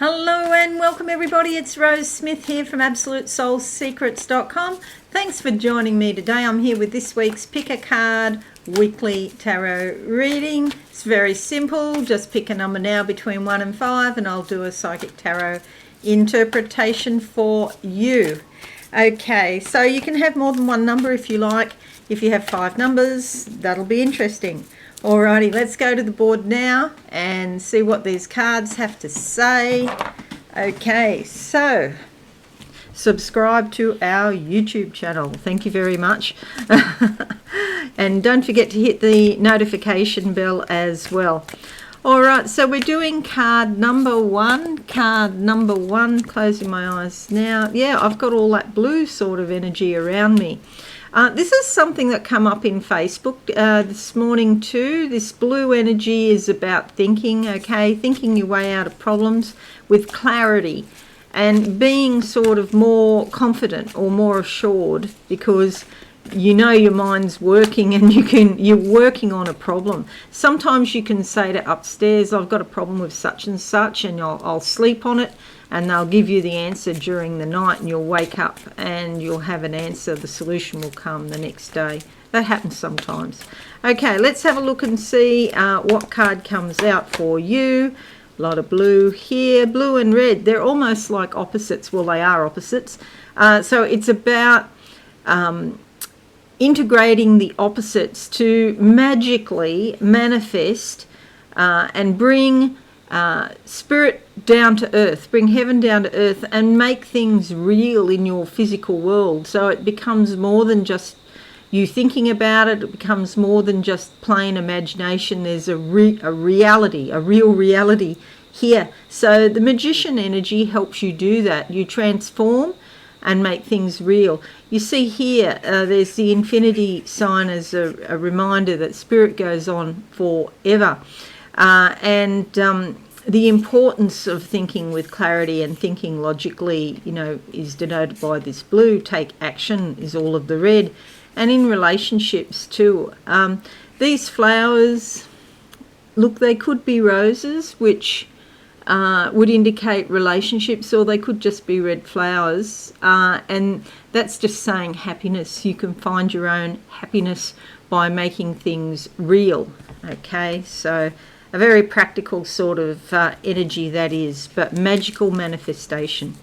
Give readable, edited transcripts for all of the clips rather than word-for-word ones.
Hello and welcome everybody, it's Rose Smith here from AbsoluteSoulSecrets.com. Thanks for joining me today. I'm here with this week's Pick a Card Weekly Tarot reading. It's very simple, just pick a number now between 1 and 5 and I'll do a Psychic Tarot interpretation for you. Okay, so you can have more than one number if you like. If you have 5 numbers, that'll be interesting. Alrighty, let's go to the board now and see what these cards have to say. Okay, so subscribe to our YouTube channel. Thank you very much. And don't forget to hit the notification bell as well. Alright, so we're doing card number 1. Card number 1, closing my eyes now. Yeah, I've got all that blue sort of energy around me. This is something that come up in Facebook this morning too. This blue energy is about thinking, okay, thinking your way out of problems with clarity and being sort of more confident or more assured because you know your mind's working and you're working on a problem. Sometimes you can say to upstairs, I've got a problem with such and such, and I'll sleep on it and they'll give you the answer during the night and you'll wake up and you'll have an answer. The solution will come the next day. That happens sometimes. Okay, let's have a look and see what card comes out for you. A lot of blue here, blue and red. They're almost like opposites. Well, they are opposites. So it's about integrating the opposites to magically manifest and bring spirit down to earth, bring heaven down to earth and make things real in your physical world. So it becomes more than just you thinking about it. It becomes more than just plain imagination. There's a real reality here. So the magician energy helps you do that. You transform and make things real. You see here, there's the infinity sign as a reminder that spirit goes on forever. The importance of thinking with clarity and thinking logically, you know, is denoted by this blue. Take action is all of the red. And in relationships too. These flowers, look, they could be roses, which would indicate relationships, or they could just be red flowers. And that's just saying happiness. You can find your own happiness by making things real. Okay, so a very practical sort of energy that is, but magical manifestation.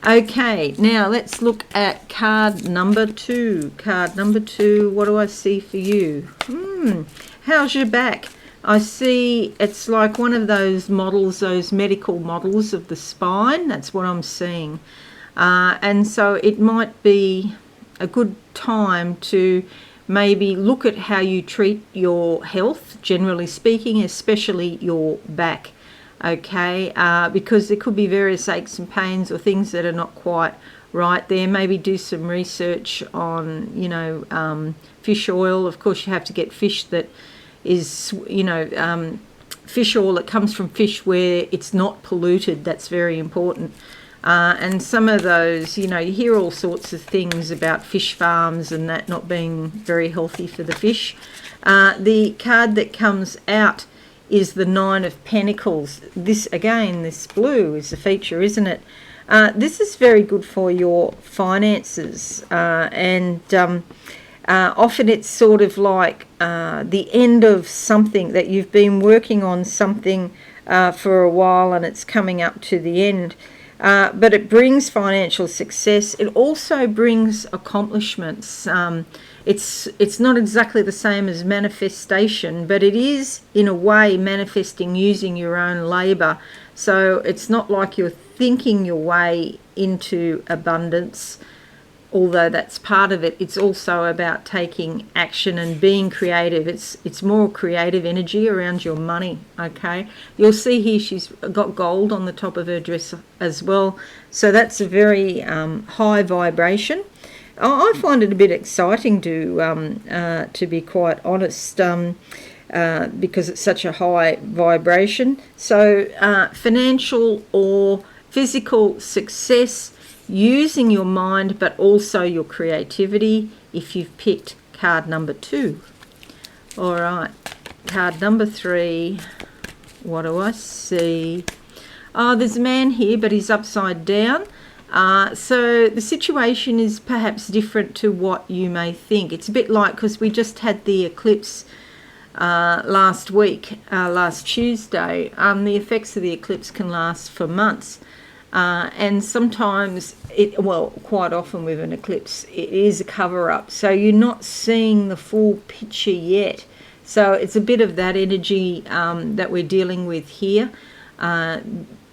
Okay, now let's look at card number 2. Card number 2, what do I see for you? How's your back? I see it's like one of those models, those medical models of the spine. That's what I'm seeing. And so it might be a good time to maybe look at how you treat your health, generally speaking, especially your back, okay? Because there could be various aches and pains or things that are not quite right there. Maybe do some research on, you know, fish oil. Of course, you have to get fish that is, you know, fish oil that comes from fish where it's not polluted. That's very important. And some of those, you know, you hear all sorts of things about fish farms and that not being very healthy for the fish. The card that comes out is the 9 of Pentacles. This, again, this blue is the feature, isn't it? This is very good for your finances. Often it's sort of like the end of something that you've been working on something for a while and it's coming up to the end. But it brings financial success. It also brings accomplishments. It's not exactly the same as manifestation, but it is in a way manifesting using your own labour. So it's not like you're thinking your way into abundance, although that's part of it. It's also about taking action and being creative. It's more creative energy around your money, okay? You'll see here she's got gold on the top of her dress as well. So that's a very high vibration. I find it a bit exciting to be quite honest, because it's such a high vibration. So financial or physical success, using your mind but also your creativity if you've picked card number 2. Alright, card number 3, what do I see? oh, there's a man here, but he's upside down. So the situation is perhaps different to what you may think. It's a bit like, because we just had the eclipse last week, last Tuesday. The effects of the eclipse can last for months. And sometimes, quite often with an eclipse, it is a cover-up. So you're not seeing the full picture yet. So it's a bit of that energy that we're dealing with here.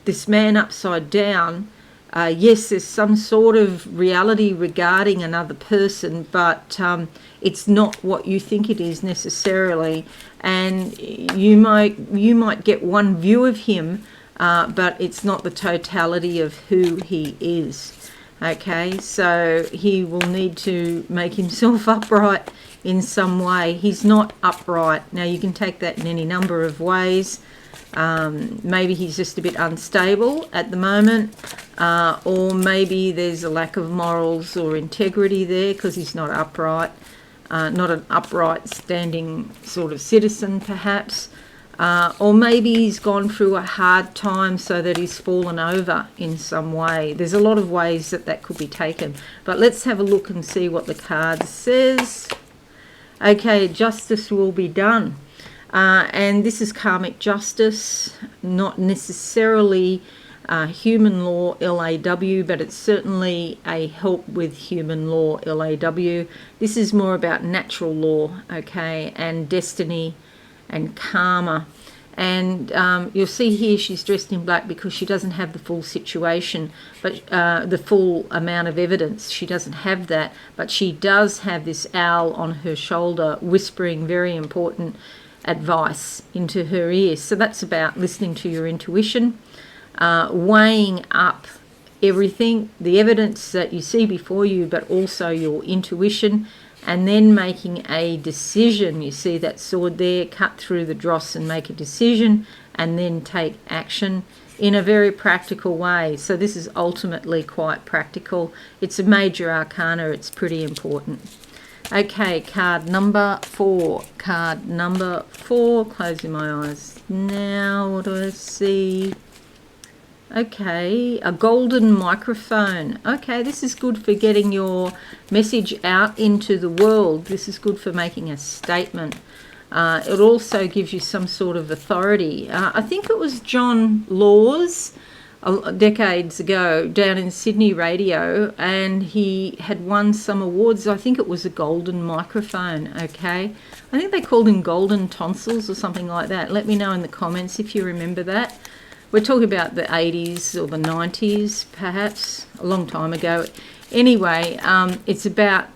This man upside down, yes, there's some sort of reality regarding another person, but it's not what you think it is necessarily. And you might get one view of him, but it's not the totality of who he is. Okay, so he will need to make himself upright in some way. He's not upright. Now, you can take that in any number of ways. Maybe he's just a bit unstable at the moment, or maybe there's a lack of morals or integrity there because he's not upright, not an upright standing sort of citizen perhaps. Or maybe he's gone through a hard time so that he's fallen over in some way. There's a lot of ways that could be taken. But let's have a look and see what the card says. Okay, justice will be done. And this is karmic justice, not necessarily human law, LAW, but it's certainly a help with human law, LAW. This is more about natural law, okay, and destiny and karma. And you'll see here she's dressed in black because she doesn't have the full situation, but the full amount of evidence. She doesn't have that, but she does have this owl on her shoulder whispering very important advice into her ears. So that's about listening to your intuition, weighing up everything, the evidence that you see before you, but also your intuition, and then making a decision. You see that sword there, cut through the dross and make a decision, and then take action in a very practical way. So this is ultimately quite practical. It's a major arcana. It's pretty important. Okay, card number 4. Card number 4. Closing my eyes now. What do I see? Okay, a golden microphone. Okay, this is good for getting your message out into the world. This is good for making a statement. It also gives you some sort of authority. I think it was John Laws decades ago down in Sydney Radio, and he had won some awards. I think it was a golden microphone, okay? I think they called him golden tonsils or something like that. Let me know in the comments if you remember that. We're talking about the 80s or the 90s, perhaps, a long time ago. Anyway, it's about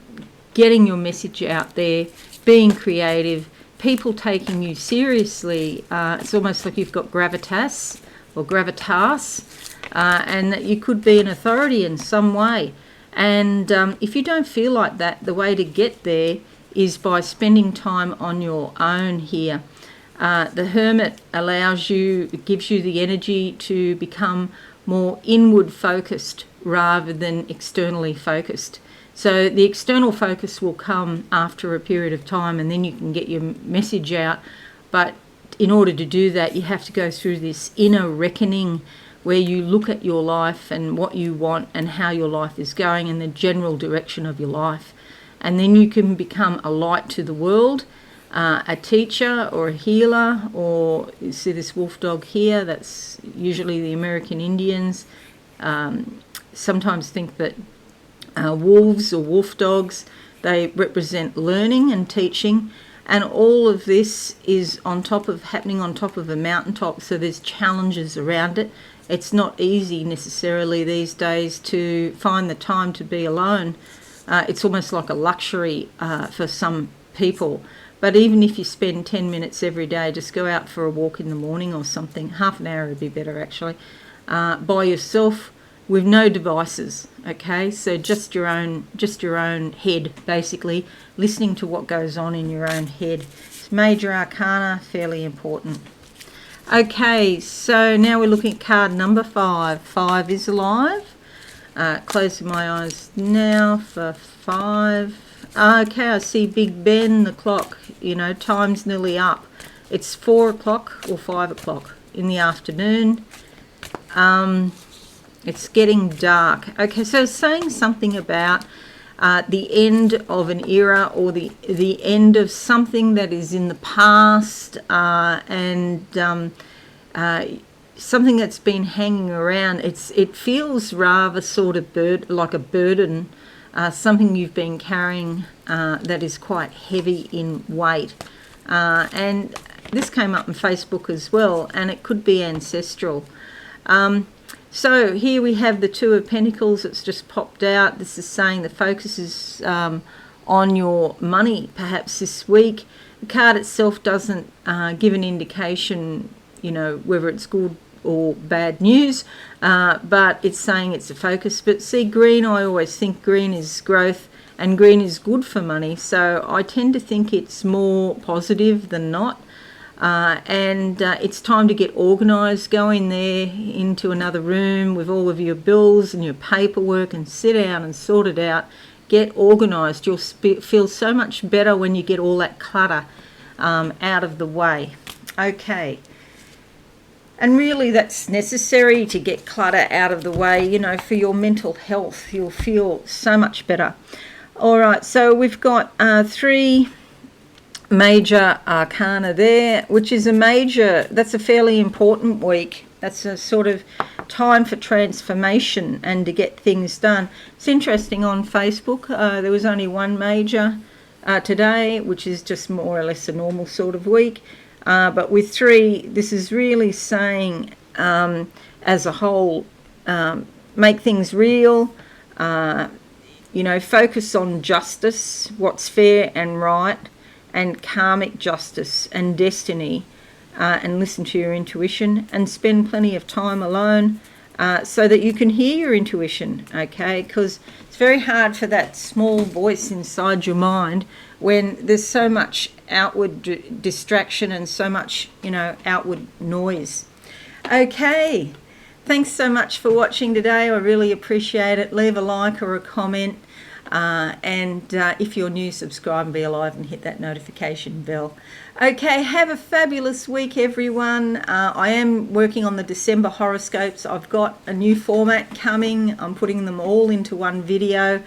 getting your message out there, being creative, people taking you seriously. It's almost like you've got gravitas or gravitas, and that you could be an authority in some way. And if you don't feel like that, the way to get there is by spending time on your own here. The Hermit allows you, it gives you the energy to become more inward focused rather than externally focused. So the external focus will come after a period of time, and then you can get your message out. But in order to do that, you have to go through this inner reckoning where you look at your life and what you want and how your life is going and the general direction of your life. And then you can become a light to the world. A teacher or a healer, or you see this wolf dog here, that's usually the American Indians. Sometimes think that wolves or wolf dogs, they represent learning and teaching, and all of this is happening on top of a mountaintop, so there's challenges around it. It's not easy necessarily these days to find the time to be alone. It's almost like a luxury for some people. But even if you spend 10 minutes every day, just go out for a walk in the morning or something, half an hour would be better actually, by yourself with no devices, okay? So just your own head, basically, listening to what goes on in your own head. It's major arcana, fairly important. Okay, so now we're looking at card number 5. 5 is alive. Closing my eyes now for 5. Okay, I see Big Ben, the clock, time's nearly up. It's 4 o'clock or 5 o'clock in the afternoon. It's getting dark. Okay, so it's saying something about the end of an era, or the end of something that is in the past, and something that's been hanging around. It feels rather sort of like a burden, something you've been carrying that is quite heavy in weight. And this came up on Facebook as well, and it could be ancestral. So here we have the Two of Pentacles. It's just popped out. This is saying the focus is on your money perhaps this week. The card itself doesn't give an indication, whether it's good or bad news, but it's saying it's a focus. But see, green, I always think green is growth, and green is good for money, so I tend to think it's more positive than not. And it's time to get organised. Go in there into another room with all of your bills and your paperwork and sit down and sort it out. Get organised. You'll feel so much better when you get all that clutter out of the way. Okay. And really that's necessary to get clutter out of the way, for your mental health. You'll feel so much better. All right, so we've got 3 major arcana there, which is that's a fairly important week. That's a sort of time for transformation and to get things done. It's interesting, on Facebook there was only 1 major today, which is just more or less a normal sort of week, but with 3, this is really saying as a whole, make things real, focus on justice, what's fair and right, and karmic justice and destiny, and listen to your intuition, and spend plenty of time alone so that you can hear your intuition, okay? Because it's very hard for that small voice inside your mind when there's so much outward distraction and so much, outward noise. Okay, thanks so much for watching today. I really appreciate it. Leave a like or a comment. And if you're new, subscribe and be alive and hit that notification bell. Okay, have a fabulous week, everyone. I am working on the December horoscopes. I've got a new format coming. I'm putting them all into one video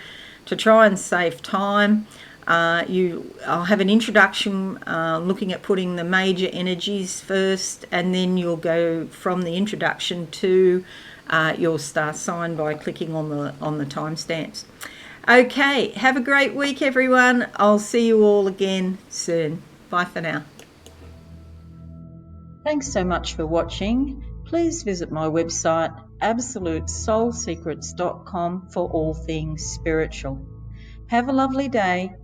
to try and save time. I'll have an introduction looking at putting the major energies first, and then you'll go from the introduction to your star sign by clicking on the timestamps. Okay, have a great week, everyone. I'll see you all again soon. Bye for now. Thanks so much for watching. Please visit my website, absolutesoulsecrets.com, for all things spiritual. Have a lovely day.